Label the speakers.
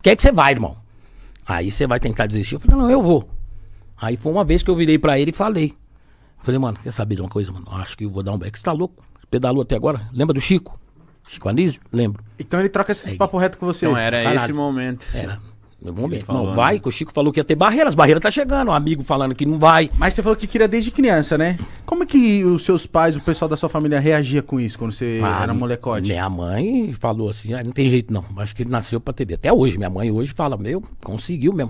Speaker 1: Quer que você vai, irmão? Aí você vai tentar desistir? Eu falei, não, eu vou. Aí foi uma vez que eu virei pra ele e falei. Eu falei, mano, quer saber de uma coisa, mano? Acho que eu vou dar um back. Você tá louco? Você pedalou até agora? Lembra do Chico? Chico Anísio? Lembro.
Speaker 2: Então ele troca esses papo reto com você.
Speaker 3: Então era
Speaker 1: Caralho.
Speaker 3: esse momento.
Speaker 1: Era. No momento.
Speaker 3: falou,
Speaker 1: Não, vai,
Speaker 3: né?
Speaker 1: que o Chico falou que ia ter barreiras. As barreiras tá chegando. Um amigo falando que não vai.
Speaker 2: Mas você falou que queria desde criança, né? Como é que os seus pais, o pessoal da sua família reagia com isso quando você era molecote?
Speaker 1: Minha mãe falou assim, não tem jeito não. Acho que ele nasceu pra TV. Até hoje, minha mãe hoje fala, conseguiu mesmo.